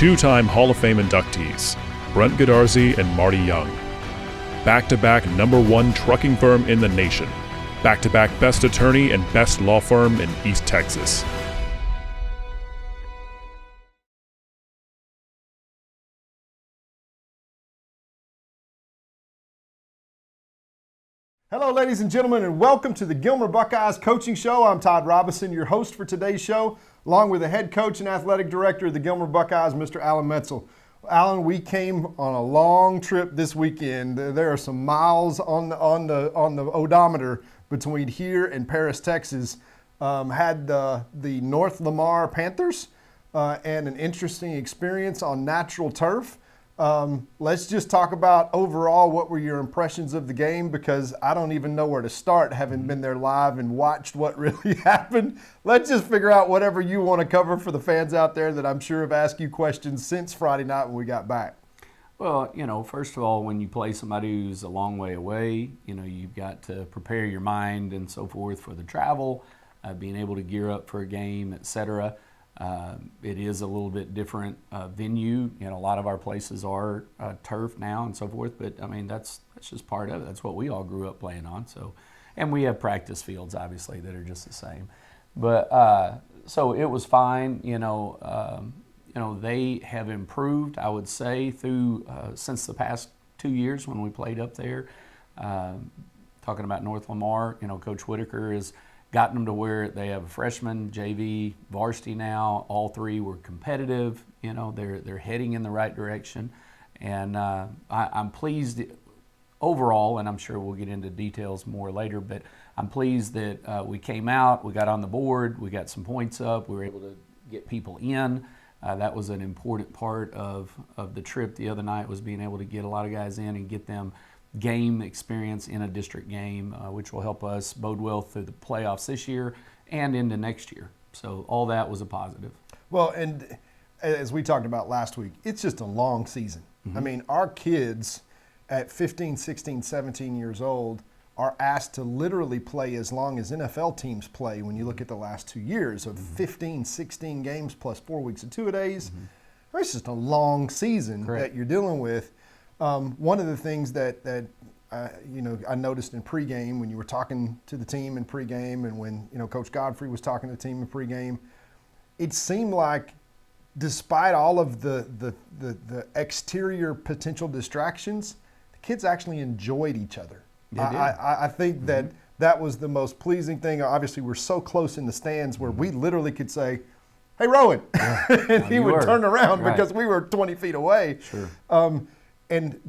Two-time Hall of Fame inductees, Brent Godarzi and Marty Young. Back-to-back #1 trucking firm in the nation. Back-to-back best attorney and best law firm in East Texas. Hello, ladies and gentlemen, and welcome to the Gilmer Buckeyes Coaching Show. I'm Todd Robinson, your host for today's show, along with the head coach and athletic director of the Gilmer Buckeyes, Mr. Alan Metzel. Alan, we came on a long trip this weekend. There are some miles on the odometer between here and Paris, Texas. Had the North Lamar Panthers and an interesting experience on natural turf. Let's just talk about overall what were your impressions of the game, because I don't even know where to start, having been there live and watched what really happened. Let's just figure out whatever you want to cover for the fans out there that I'm sure have asked you questions since Friday night when we got back. Well, first of all, when you play somebody who's a long way away, you've got to prepare your mind and so forth for the travel, being able to gear up for a game, etc. It is a little bit different venue. A lot of our places are turf now and so forth, but that's just part of it. That's what we all grew up playing on. So, and we have practice fields obviously that are just the same. But so it was fine. They have improved, I would say, through since the past 2 years when we played up there. Talking about North Lamar, Coach Whitaker has gotten them to where they have a freshman, JV, varsity now. All three were competitive. They're heading in the right direction, and I'm pleased overall. And I'm sure we'll get into details more later. But I'm pleased that we came out, we got on the board, we got some points up, we were able to get people in. That was an important part of the trip the other night, was being able to get a lot of guys in and get them game experience in a district game, which will help us bode well through the playoffs this year and into next year. So all that was a positive. Well, and as we talked about last week, it's just a long season. Mm-hmm. Our kids at 15, 16, 17 years old are asked to literally play as long as NFL teams play when you look at the last 2 years of 15, 16 games plus 4 weeks of two-a-days. Mm-hmm. It's just a long season that you're dealing with. One of the things that I noticed in pregame when you were talking to the team in pregame, and when Coach Godfrey was talking to the team in pregame, it seemed like despite all of the exterior potential distractions, the kids actually enjoyed each other. I think that was the most pleasing thing. Obviously, we're so close in the stands where we literally could say, "Hey, Rowan," and he would turn around because we were 20 feet away. Sure. And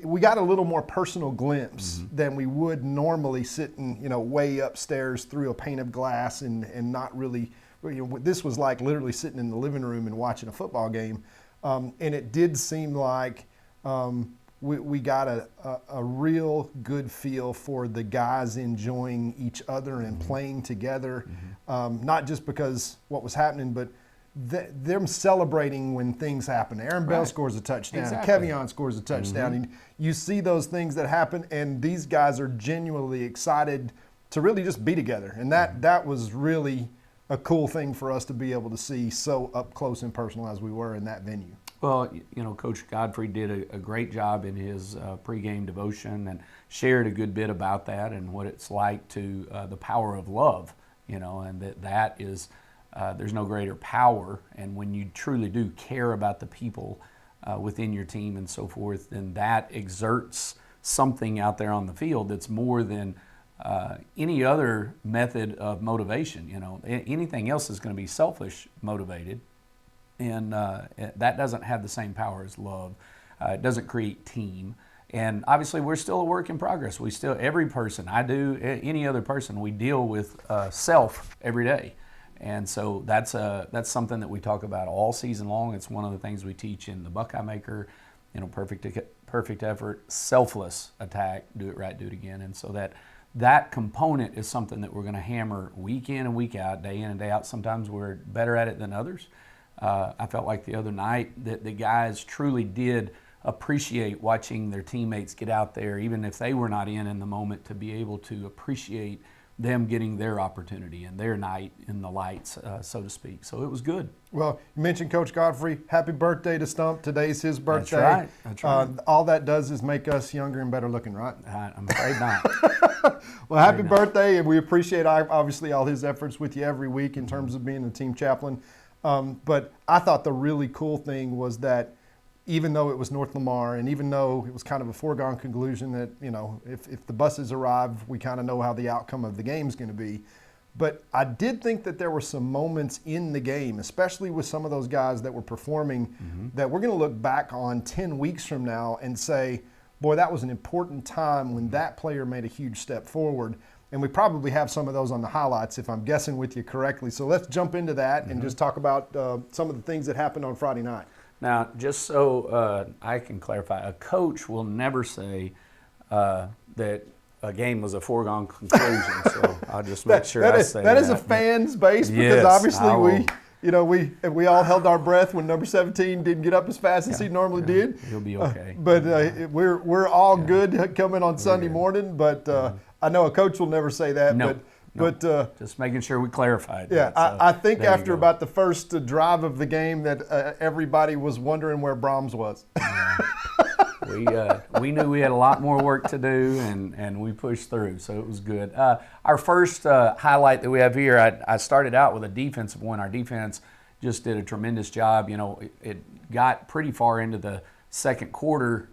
we got a little more personal glimpse than we would normally sitting, way upstairs through a pane of glass and not really. This was like literally sitting in the living room and watching a football game, and it did seem like we got a real good feel for the guys enjoying each other and playing together, not just because what was happening, but them celebrating when things happen. Aaron Bell scores a touchdown. Exactly. Kevion scores a touchdown. And you see those things that happen, and these guys are genuinely excited to really just be together. And that was really a cool thing for us to be able to see so up close and personal as we were in that venue. Well, Coach Godfrey did a great job in his pregame devotion and shared a good bit about that and what it's like to the power of love, and that is there's no greater power. And when you truly do care about the people within your team and so forth, then that exerts something out there on the field that's more than any other method of motivation. Anything else is going to be selfish motivated. And that doesn't have the same power as love. It doesn't create team. And obviously, we're still a work in progress. Every person, I do, any other person, we deal with self every day. And so that's something that we talk about all season long. It's one of the things we teach in the Buckeye Maker, perfect effort, selfless attack, do it right, do it again. And so that component is something that we're going to hammer week in and week out, day in and day out. Sometimes we're better at it than others. I felt like the other night that the guys truly did appreciate watching their teammates get out there, even if they were not in the moment, to be able to appreciate them getting their opportunity and their night in the lights, so to speak. So it was good. Well, you mentioned Coach Godfrey. Happy birthday to Stump. Today's his birthday. That's right. That's right. All that does is make us younger and better looking, right? I'm afraid not. Well, happy birthday, and we appreciate, obviously, all his efforts with you every week in terms of being the team chaplain. But I thought the really cool thing was that even though it was North Lamar, and even though it was kind of a foregone conclusion that, if the buses arrive, we kind of know how the outcome of the game is going to be. But I did think that there were some moments in the game, especially with some of those guys that were performing, that we're going to look back on 10 weeks from now and say, boy, that was an important time when that player made a huge step forward. And we probably have some of those on the highlights, if I'm guessing with you correctly. So let's jump into that and just talk about some of the things that happened on Friday night. Now, just so I can clarify, a coach will never say that a game was a foregone conclusion. So I'll just make sure I say that. That is a fan's base, because obviously we all held our breath when number 17 didn't get up as fast as he normally did. He'll be okay. But we're all good coming on Sunday morning. But I know a coach will never say that. No. But just making sure we clarified. Yeah, that, I think after about the first drive of the game that everybody was wondering where Brahms was. We knew we had a lot more work to do, and we pushed through, so it was good. Our first highlight that we have here, I started out with a defensive one. Our defense just did a tremendous job. It got pretty far into the second quarter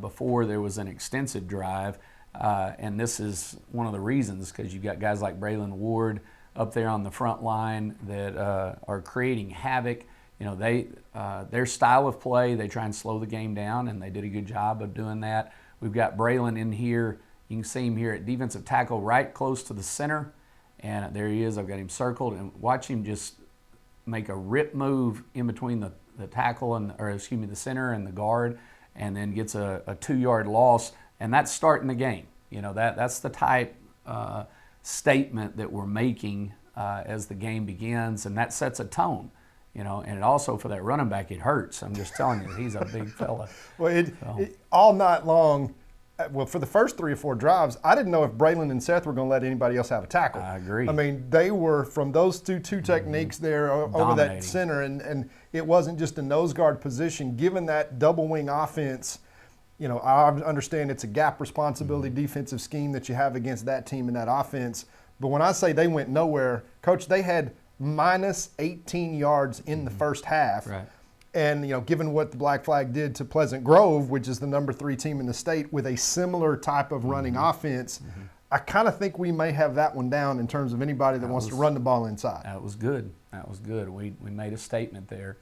before there was an extensive drive. And this is one of the reasons, because you've got guys like Braylon Ward up there on the front line that are creating havoc. Their style of play, they try and slow the game down, and they did a good job of doing that. We've got Braylon in here. You can see him here at defensive tackle right close to the center. And there he is. I've got him circled. And watch him just make a rip move in between the tackle the center and the guard, and then gets a 2-yard loss. And that's starting the game. That's the type statement that we're making as the game begins, and that sets a tone. And it also, for that running back, it hurts. I'm just telling you, he's a big fella. Well, all night long, for the first 3 or 4 drives, I didn't know if Braylon and Seth were going to let anybody else have a tackle. I agree. I mean, they were, from those two techniques there over that center, and it wasn't just a nose guard position. Given that double wing offense, I understand it's a gap responsibility defensive scheme that you have against that team and that offense. But when I say they went nowhere, Coach, they had minus 18 yards in the first half. Right. And, given what the Black Flag did to Pleasant Grove, which is the number 3 team in the state with a similar type of running offense, I kind of think we may have that one down in terms of anybody that wants to run the ball inside. That was good. We made a statement there.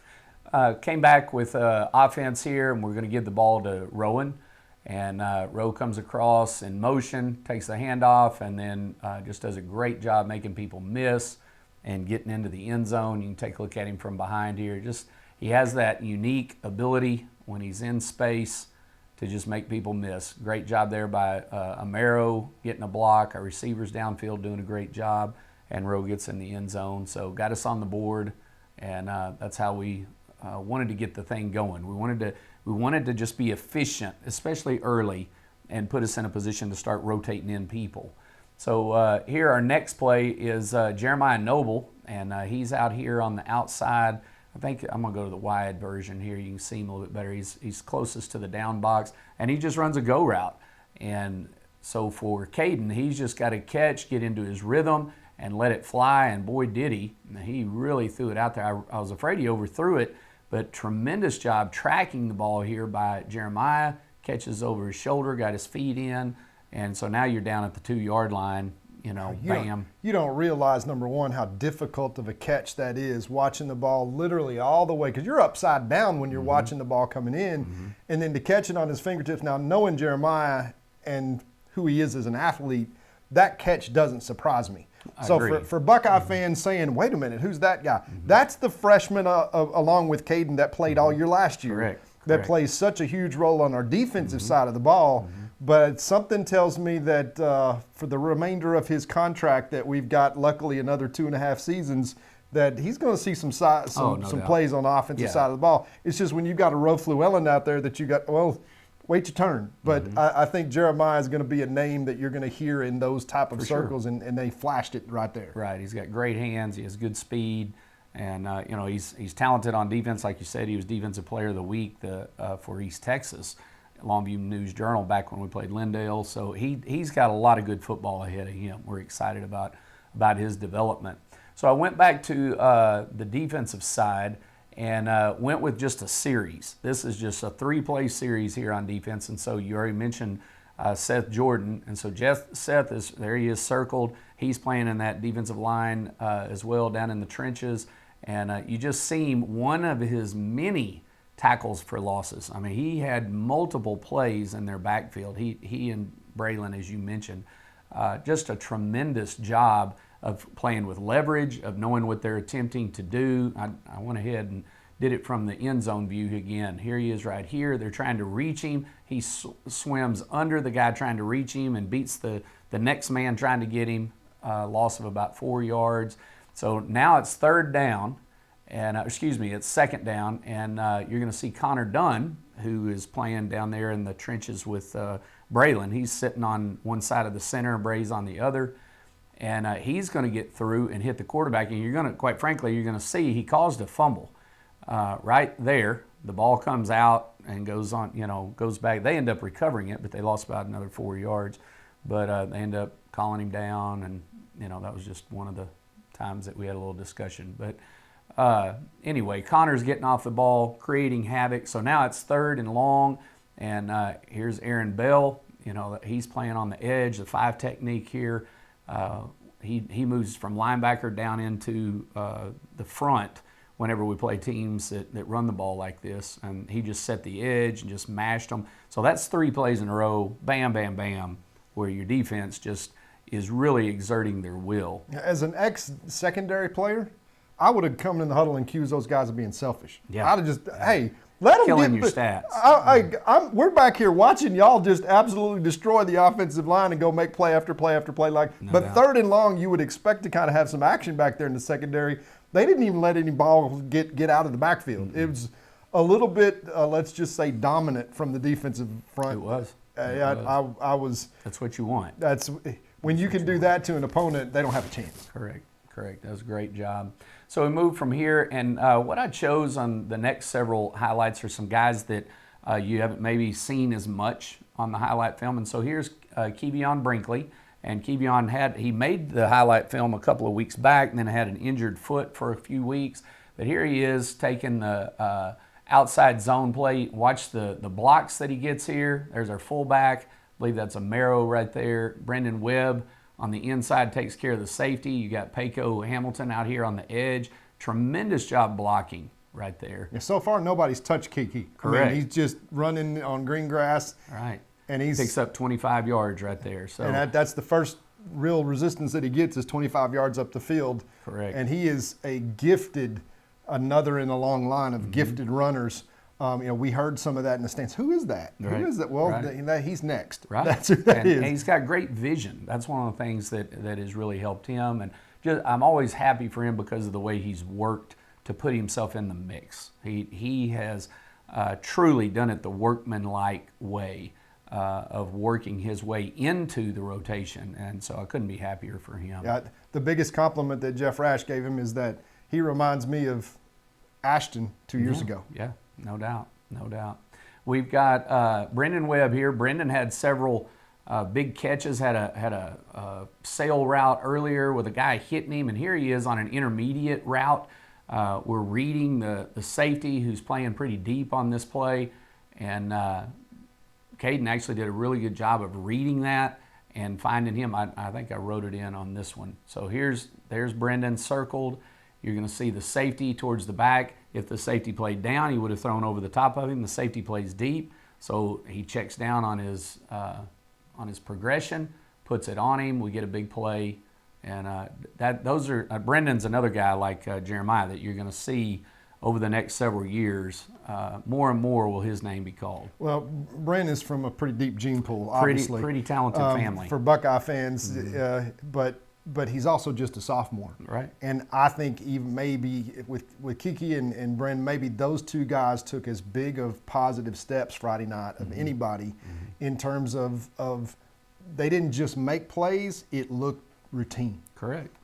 Came back with offense here, and we're going to give the ball to Rowan. And Rowe comes across in motion, takes the handoff, and then just does a great job making people miss and getting into the end zone. You can take a look at him from behind here. He has that unique ability when he's in space to just make people miss. Great job there by Amaro getting a block. Our receivers downfield doing a great job, and Rowe gets in the end zone. So got us on the board, and that's how we wanted to get the thing going. We wanted to just be efficient, especially early, and put us in a position to start rotating in people. So here our next play is Jeremiah Noble, and he's out here on the outside. I think I'm going to go to the wide version here. You can see him a little bit better. He's closest to the down box, and he just runs a go route. And so for Caden, he's just got to catch, get into his rhythm, and let it fly, and boy, did he. He really threw it out there. I was afraid he overthrew it, but tremendous job tracking the ball here by Jeremiah. Catches over his shoulder, got his feet in, and so now you're down at the 2-yard line, bam. You don't realize, number one, how difficult of a catch that is, watching the ball literally all the way, because you're upside down when you're watching the ball coming in, and then to catch it on his fingertips. Now, knowing Jeremiah and who he is as an athlete, that catch doesn't surprise me. So for Buckeye fans saying, wait a minute, who's that guy? That's the freshman along with Caden that played all year last year. Correct. That plays such a huge role on our defensive side of the ball. But something tells me that for the remainder of his contract that we've got, luckily, another 2.5 seasons, that he's going to see some plays on the offensive side of the ball. It's just when you've got a Roe Fluellen out there that you got, wait your turn. But I think Jeremiah is going to be a name that you're going to hear in those type of circles, and they flashed it right there. Right. He's got great hands. He has good speed. And, he's talented on defense. Like you said, he was Defensive Player of the Week for East Texas, Longview News-Journal, back when we played Lindale. So he's got a lot of good football ahead of him. We're excited about his development. So I went back to the defensive side and went with just a series. This is just a 3-play series here on defense. And so you already mentioned Seth Jordan. And so Seth there he is circled. He's playing in that defensive line as well down in the trenches. And you just seen one of his many tackles for losses. I mean, he had multiple plays in their backfield. He and Braylon, as you mentioned, just a tremendous job of playing with leverage, of knowing what they're attempting to do. I went ahead and did it from the end zone view again. Here he is right here. They're trying to reach him. He swims under the guy trying to reach him and beats the next man trying to get him, loss of about 4 yards. So now it's third down, and it's second down, and you're going to see Connor Dunn, who is playing down there in the trenches with Braylon. He's sitting on one side of the center, and Bray's on the other. And he's going to get through and hit the quarterback. And you're going to, quite frankly, you're going to see he caused a fumble right there. The ball comes out and goes back. They end up recovering it, but they lost about another 4 yards. But they end up calling him down, and that was just one of the times that we had a little discussion. But anyway, Connor's getting off the ball, creating havoc. So now it's third and long, and here's Aaron Bell. He's playing on the edge, the 5 technique here. He moves from linebacker down into the front whenever we play teams that run the ball like this, and he just set the edge and just mashed them. So that's 3 plays in a row, bam, bam, bam, where your defense just is really exerting their will. As an ex-secondary player, I would have come in the huddle and accused those guys of being selfish. Yeah. I'd have just, hey, let them killing your stats. We're back here watching y'all just absolutely destroy the offensive line and go make play after play after play. But third and long, you would expect to kind of have some action back there in the secondary. They didn't even let any ball get out of the backfield. It was a little bit, let's just say, dominant from the defensive front. It was. I was. That's what you want. That's when you can do that to an opponent, they don't have a chance. Correct. That was a great job. So we moved from here, and what I chose on the next several highlights are some guys that you haven't maybe seen as much on the highlight film. And so here's Kevion Brinkley, and Kevion he made the highlight film a couple of weeks back, and then had an injured foot for a few weeks. But here he is taking the outside zone play. Watch the blocks that he gets here. There's our fullback. I believe that's a Marrow right there. Brendan Webb on the inside takes care of the safety. You got Payco Hamilton out here on the edge. Tremendous job blocking right there. Yeah, so far, nobody's touched Kiki. Correct. I mean, he's just running on green grass. Right. And he picks up 25 yards right there. So that's the first real resistance that he gets is 25 yards up the field. Correct. And he is another in a long line of gifted runners. We heard some of that in the stands. Who is that? Right. Who is that? Well, right. He's next. Right. That's who that is. And he's got great vision. That's one of the things that has really helped him. And I'm always happy for him because of the way he's worked to put himself in the mix. He has truly done it the workman-like way of working his way into the rotation. And so I couldn't be happier for him. Yeah, the biggest compliment that Jeff Rash gave him is that he reminds me of Ashton 2 years ago. Yeah. No doubt. We've got Brendan Webb here. Brendan had several big catches, had a sail route earlier with a guy hitting him, and here he is on an intermediate route. We're reading the safety who's playing pretty deep on this play, and Caden actually did a really good job of reading that and finding him. I think I wrote it in on this one. So there's Brendan circled. You're going to see the safety towards the back. If the safety played down, he would have thrown over the top of him. The safety plays deep, so he checks down on his progression, puts it on him. We get a big play, and those are Brendan's another guy like Jeremiah that you're going to see over the next several years. More and more will his name be called. Well, Brendan's from a pretty deep gene pool, obviously. Pretty talented family for Buckeye fans, but but he's also just a sophomore. Right. And I think even maybe with Kiki and Bren, maybe those two guys took as big of positive steps Friday night of anybody in terms of they didn't just make plays, it looked routine. Correct.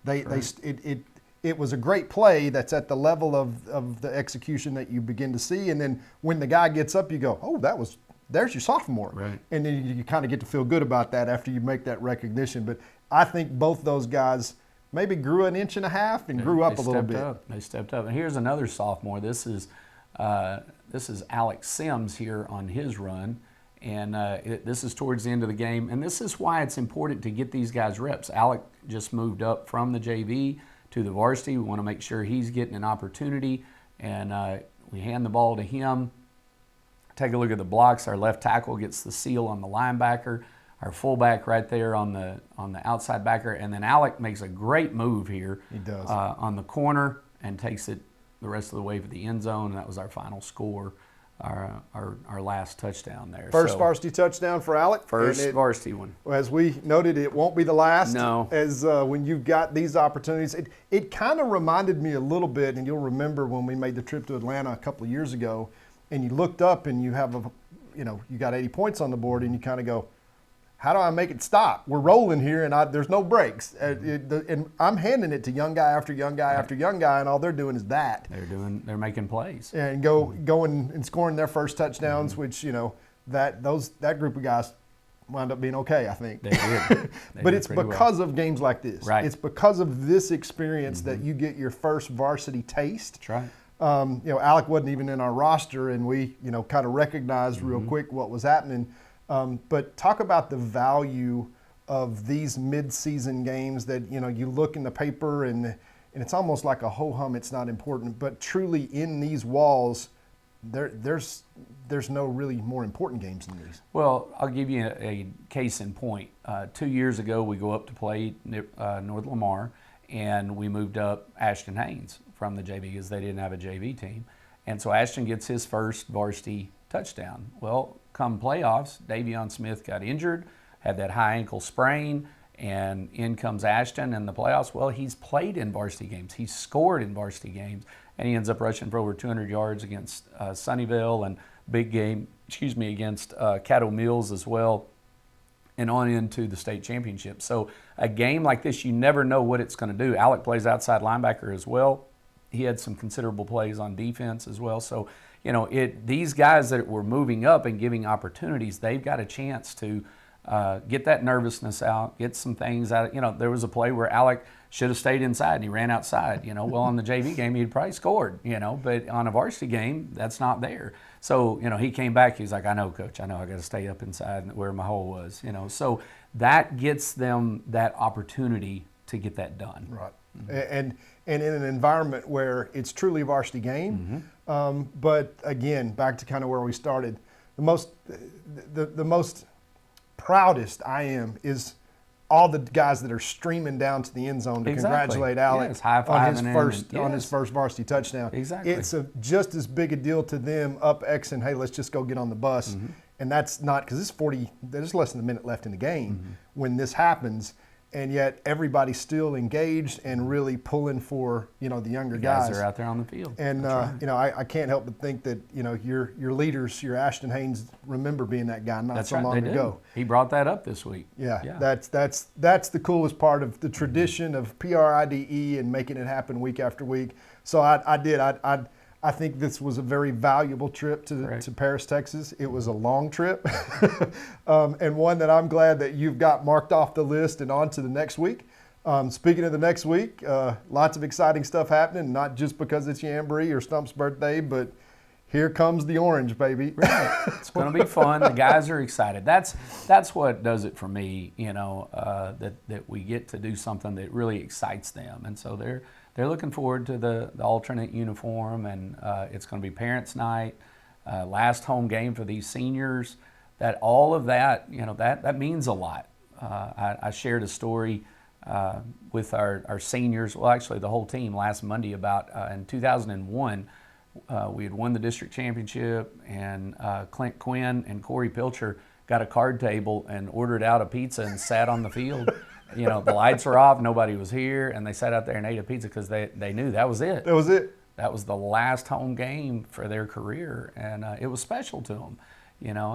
It was a great play that's at the level of the execution that you begin to see. And then when the guy gets up, you go, oh, there's your sophomore. Right. And then you kind of get to feel good about that after you make that recognition. But I think both those guys maybe grew an inch and a half and grew up a little bit. They stepped up. And here's another sophomore. This is Alex Sims here on his run. And this is towards the end of the game. And this is why it's important to get these guys reps. Alec just moved up from the JV to the varsity. We want to make sure he's getting an opportunity. And we hand the ball to him. Take a look at the blocks. Our left tackle gets the seal on the linebacker. Our fullback right there on the outside backer. And then Alec makes a great move here. He does. On the corner and takes it the rest of the way for the end zone. And that was our final score. Our last touchdown there. First varsity touchdown for Alec. First varsity one. As we noted, it won't be the last. No. As when you've got these opportunities. It kind of reminded me a little bit, and you'll remember when we made the trip to Atlanta a couple of years ago, and you looked up and you got 80 points on the board, and you kind of go, how do I make it stop? We're rolling here, and there's no breaks. And I'm handing it to young guy after young guy after young guy, and all they're doing is that. They're making plays and going and scoring their first touchdowns, which that group of guys wound up being okay, I think. They did. But it's because of games like this. Right. It's because of this experience that you get your first varsity taste. That's right. Alec wasn't even in our roster, and we kind of recognized real quick what was happening. But talk about the value of these mid-season games that, you look in the paper and it's almost like a ho-hum, it's not important. But truly in these walls, there's no really more important games than these. Well, I'll give you a case in point. 2 years ago, we go up to play North Lamar, and we moved up Ashton Haynes from the JV because they didn't have a JV team. And so Ashton gets his first varsity touchdown. Well, come playoffs, Davion Smith got injured, had that high ankle sprain, and in comes Ashton in the playoffs. Well, he's played in varsity games. He's scored in varsity games, and he ends up rushing for over 200 yards against Sunnyvale and big game, against Caddo Mills as well, and on into the state championship. So a game like this, you never know what it's going to do. Alec plays outside linebacker as well. He had some considerable plays on defense as well. So, these guys that were moving up and giving opportunities, they've got a chance to get that nervousness out, get some things out. There was a play where Alec should have stayed inside and he ran outside. Well, on the JV game, he'd probably scored, but on a varsity game, that's not there. So, he came back. He's like, I know, Coach. I know I got to stay up inside where my hole was, So that gets them that opportunity to get that done. Right. And in an environment where it's truly a varsity game. But again, back to kind of where we started, the most proudest I am is all the guys that are streaming down to the end zone to congratulate Alec on his first varsity touchdown. Exactly. It's just as big a deal to them up X and hey, let's just go get on the bus. And that's not because there's less than a minute left in the game when this happens. And yet everybody's still engaged and really pulling for the younger guys. Guys are out there on the field. And right. I can't help but think that your leaders, your Ashton Haynes, remember being that guy not so long ago. He brought that up this week. Yeah. That's the coolest part of the tradition of PRIDE and making it happen week after week. So I think this was a very valuable trip to Paris, Texas. It was a long trip and one that I'm glad that you've got marked off the list and on to the next week. Speaking of the next week, lots of exciting stuff happening, not just because it's Yambry or Stump's birthday, but here comes the orange, baby. Right. It's going to be fun. The guys are excited. That's what does it for me, that we get to do something that really excites them. And so they're looking forward to the alternate uniform, and it's going to be parents' night, last home game for these seniors. That all of that, that means a lot. I shared a story with our seniors, well, actually the whole team last Monday about in 2001, we had won the district championship, and Clint Quinn and Corey Pilcher got a card table and ordered out a pizza and sat on the field. The lights were off, nobody was here, and they sat out there and ate a pizza because they knew that was it. That was it. That was the last home game for their career, and it was special to them,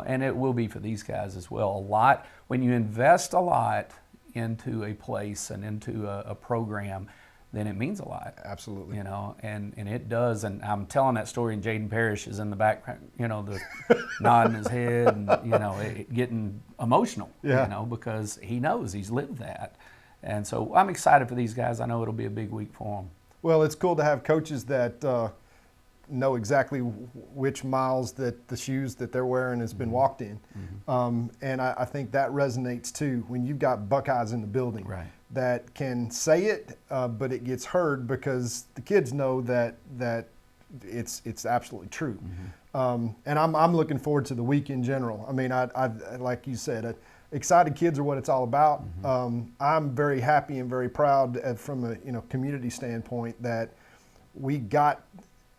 and it will be for these guys as well. A lot, when you invest a lot into a place and into a program, then it means a lot. Absolutely. And it does. And I'm telling that story, and Jaden Parrish is in the background, nodding his head and, getting emotional, because he knows he's lived that. And so I'm excited for these guys. I know it'll be a big week for them. Well, it's cool to have coaches that know exactly which miles that the shoes that they're wearing has been walked in. And I think that resonates too when you've got Buckeyes in the building. Right. That can say it, but it gets heard because the kids know that it's absolutely true. And I'm looking forward to the week in general. I mean, I like you said, excited kids are what it's all about. I'm very happy and very proud from a community standpoint that we got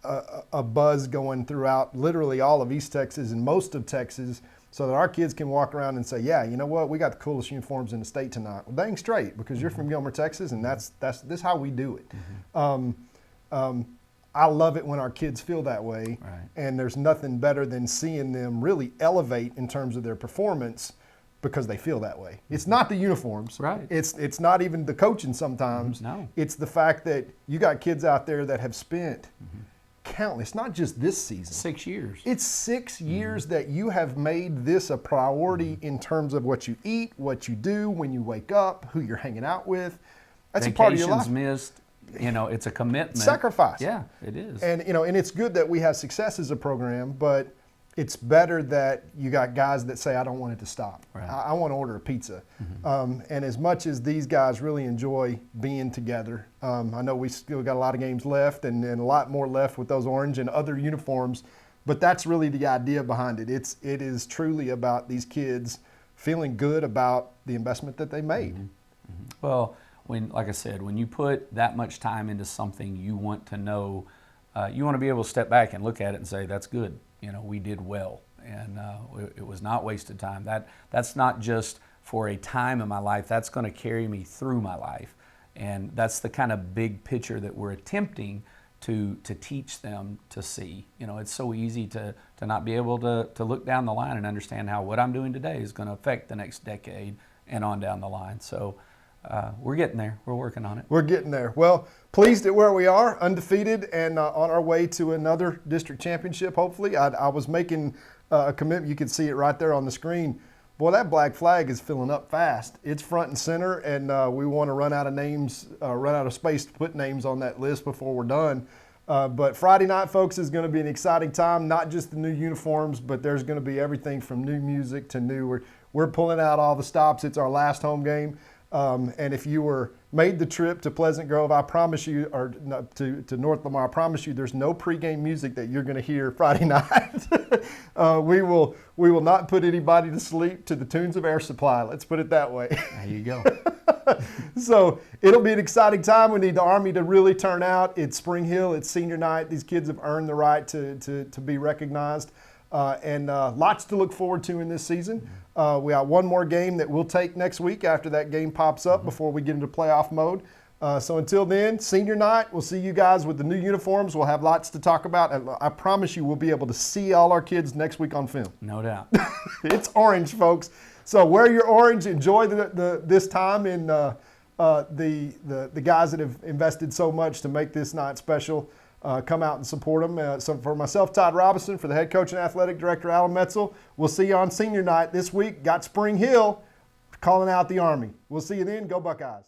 a buzz going throughout literally all of East Texas and most of Texas, so that our kids can walk around and say, yeah, you know what, we got the coolest uniforms in the state tonight. Well, dang straight, because you're from Gilmer, Texas, and this is how we do it. I love it when our kids feel that way, right. And there's nothing better than seeing them really elevate in terms of their performance because they feel that way. It's not the uniforms. Right. It's not even the coaching sometimes. No. It's the fact that you got kids out there that have spent countless, not just this season. 6 years. It's 6 years that you have made this a priority in terms of what you eat, what you do, when you wake up, who you're hanging out with. That's a part of your life. Vacations missed. It's a commitment. Sacrifice. Yeah, it is. And and it's good that we have success as a program, but it's better that you got guys that say, I don't want it to stop. Right. I want to order a pizza. And as much as these guys really enjoy being together, I know we still got a lot of games left and a lot more left with those orange and other uniforms, but that's really the idea behind it. It is truly about these kids feeling good about the investment that they made. Well, like I said, when you put that much time into something, you want to know, you want to be able to step back and look at it and say, that's good. We did well, and it was not wasted time. That's not just for a time in my life. That's going to carry me through my life, and that's the kind of big picture that we're attempting to teach them to see. It's so easy to not be able to look down the line and understand how what I'm doing today is going to affect the next decade and on down the line. So we're getting there. We're working on it. We're getting there. Well, pleased at where we are, undefeated, and on our way to another district championship, hopefully. I was making a commitment. You can see it right there on the screen. Boy, that black flag is filling up fast. It's front and center, and we want to run out of names, run out of space to put names on that list before we're done. But Friday night, folks, is going to be an exciting time. Not just the new uniforms, but there's going to be everything from new music to new. We're pulling out all the stops. It's our last home game. And if you were made the trip to Pleasant Grove, I promise you, or to North Lamar, I promise you there's no pregame music that you're going to hear Friday night. We will not put anybody to sleep to the tunes of Air Supply. Let's put it that way. There you go. So it'll be an exciting time. We need the Army to really turn out. It's Spring Hill. It's senior night. These kids have earned the right to be recognized. And lots to look forward to in this season. We got one more game that we'll take next week after that game pops up before we get into playoff mode. So until then, senior night, we'll see you guys with the new uniforms. We'll have lots to talk about. And I promise you we'll be able to see all our kids next week on film. No doubt. It's orange, folks. So wear your orange. Enjoy this time. And the guys that have invested so much to make this night special, come out and support them. So for myself, Todd Robinson, for the head coach and athletic director, Alan Metzel, we'll see you on senior night this week. Got Spring Hill calling out the Army. We'll see you then. Go Buckeyes.